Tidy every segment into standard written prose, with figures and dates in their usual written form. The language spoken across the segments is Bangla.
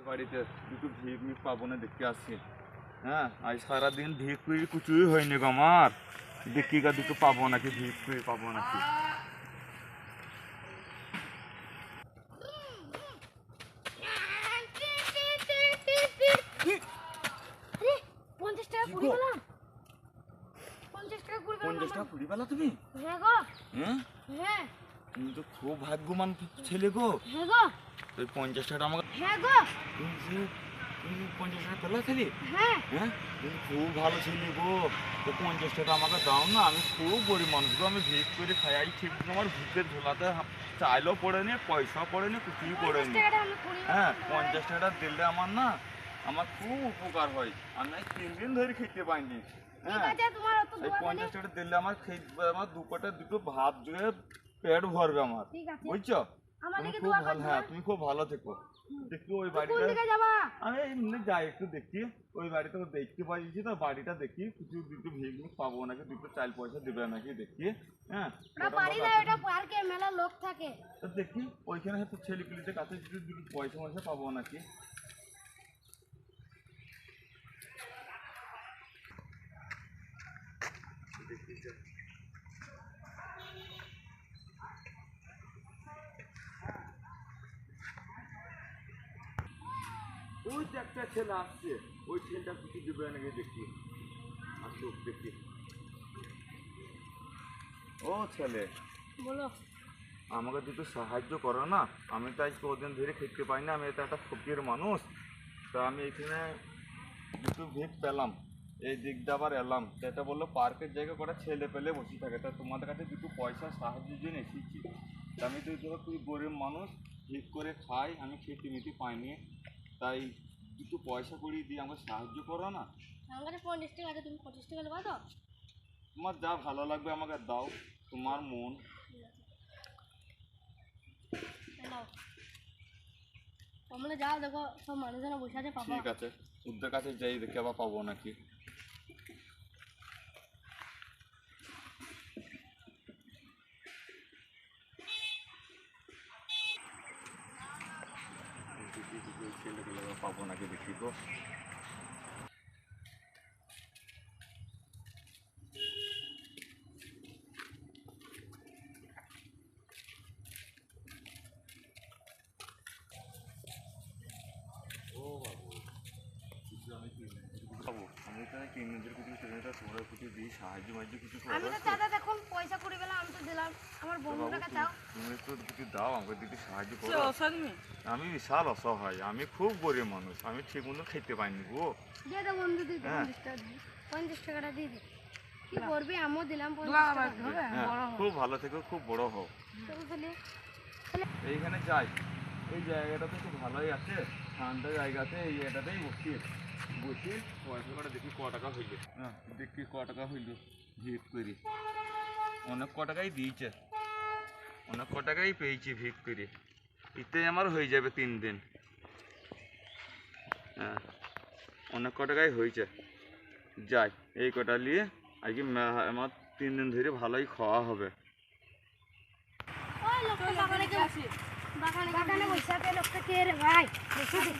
বাড়িতে দুটো ভিক মিক পাবো না দেখতে আসছি। হ্যাঁ, আজ সারাদিন ভিক কুড়ি কিছুই হয়নি গো আমার। দেখি গা দুটো পাবো নাকি, ভিক কুড়ি পাবো নাকি। কুড়ি বেলা তুমি? হ্যাঁ, তুমি তো খুব ভাগ্যবান ছেলে গো। ওই 50 টাকা আমাকে। তুমি 50 টাকা পেলা ছেলে? হ্যাঁ, তুমি খুব ভালো ছেলে গো। তো 50 টাকা আমাকে দাও না, আমি খুব গরিব মানুষ গো। আমি ভিক করে খাই, ঠিক আমার ভিকের ঝোলাতে চাইলেও পড়েনি, পয়সাও পড়েনি, কিছুই পড়েনি। হ্যাঁ, 50 টাকা দিলে আমার না, আমার খুব উপকার হয়। আমি 3 দিন ধরে খেতে পাইনি। হ্যাঁ, এই 50 টাকা দিলে আমার আমার দুটো ভাত দিয়ে পেট ভরবে আমার, বুঝছো? তুমি খুব ভালো থেকো। দেখি ওই বাড়িটা আমি এমনি যাই একটু দেখি, ওই বাড়িতে দেখতে পাইছি তো, বাড়িটা দেখি কিছু দুটো ভিক পাবো নাকি, দুটো চাল পয়সা দেবে নাকি দেখি। হ্যাঁ, দেখি ওইখানে হয়তো ছেলে পিলিদের কাছে দুটো পয়সা ময়সা পাবো নাকি। ওই যে একটা ছেলে আসছে, ওই ছেলেটা কিছু দেবে নাকি দেখি। আসুক দেখি। ও ছেলে, বলো। আমাকে দুটো সাহায্য করো না। আমি তো আজ কদিন ধরে খেতে পাই না, আমি তো একটা ফকির মানুষ। তা আমি এখানে দুটো ভিক পেলাম, এই দিকটা আবার এলাম। এটা বললো পার্কের জায়গা করে ছেলে পেলে বসে থাকে, তা তোমাদের কাছে দুটো পয়সা সাহায্যের জন্য এসেছি। তা আমি তো ধরো তুই গরিব মানুষ, ভিক করে খাই, আমি খেতে মিতে পাইনি, তাই দুটো পয়সা করিয়ে দিয়ে আমাকে সাহায্য করো না। আমার কাছে 50 টাকা আছে, তুমি 25 টাকা নেবা তো? তোমার যা ভালো লাগবে আমাকে দাও, তোমার মন। তোমরা যাও, দেখো সব মানুষজন বসে আছে, পাবা। ঠিক আছে, ওদের কাছে যাই দেখে আবার পাবো নাকি। ছেলেগুলো পাবো নাকি দেখি তো। আমি তো কিনদের কিছু তোমরা কিছু দিই সাহায্য মাহায্য কিছু করো। আমি তো দাদা দেখুন পয়সা কুড়ি বেলা আমি তো দিলাম, আমার বন্ধুটাকে চাও। তুমি একটু কিছু দাও, আমাকে দিদি সাহায্য করো। আমি বিশাল অসহায়, আমি খুব গরিব মানুষ, আমি ঠিক মতো খেতে পাইনি গো। দিয়ে দে বন্ধু, দিদি 50 টাকাটা দিয়ে দে। কি করবি, আমিও দিলাম 50 টাকা। খুব ভালো থেকো, খুব বড় হও। এইখানে যাই, এই জায়গাটা তো খুব ভালোই আছে, ঠান্ডা জায়গাতে এই জায়গাটাতেই বসি। পয়সা করে দেখি ক টাকা হইল। হ্যাঁ, দেখি ক টাকা হইল ভিক করি। অনেক ক টাকাই দিয়েছে, অনেক ক টাকাই পেয়েছি ভিক করে। এতে আমার হয়ে যাবে 3 দিন। হ্যাঁ, অনেক ক টাকাই হয়েছে। যাই, এই কটা নিয়ে আজকে আমার 3 দিন ধরে ভালোই খাওয়া হবে। বাগানে বসে আছে লোকটা, কে রে ভাই? দেখি আসি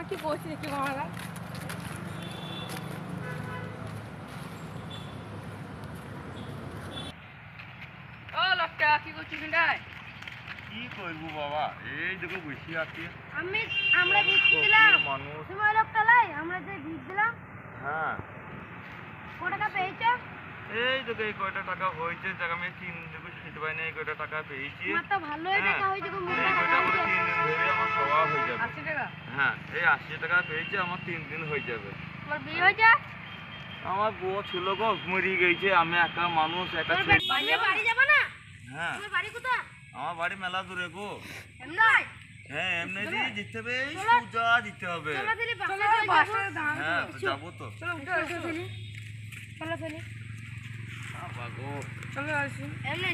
কি বসে দেখি বাবা। ও লোকটা কি করছিস? কি করবো বাবা, এই দেখো বসে আছি। আমরা ভিক দিলাম মানুষ, তুমি ওই লোকটা লাই, আমরা যে ভিক দিলাম। হ্যাঁ, কত টাকা পেয়েছো? এই দেখো এই কয়টা টাকা হয়েছে, টাকা আমি 3 দিন খেতে পাই না, এই কয়টা টাকা পেয়েছি। আমার তো ভালোই টাকা হয়েছে গো, এই কয়টা করে 3 দিন ধরে আমার খাওয়া হয়ে যাবে। 80 টাকা? হ্যাঁ, এই 80 টাকা পেয়েছি, আমার 3 দিন হয়ে যাবে। তোমার বিয়ে হয়েছে? আমার বউ ছিল গো, মরে গেছে। আমি একা মানুষ, একা ছেলে। বাড়ি যাবে না? হ্যাঁ, তোমার বাড়ি কোথায়? আমার বাড়ি মেলা দূরে গো। এমনি? হ্যাঁ, এমনি দিয়ে যেতে হবে, সোজা যেতে হবে। হ্যাঁ, যাবো তো। চলো ফেলি। বাবা গো, চলো আসি। এমনি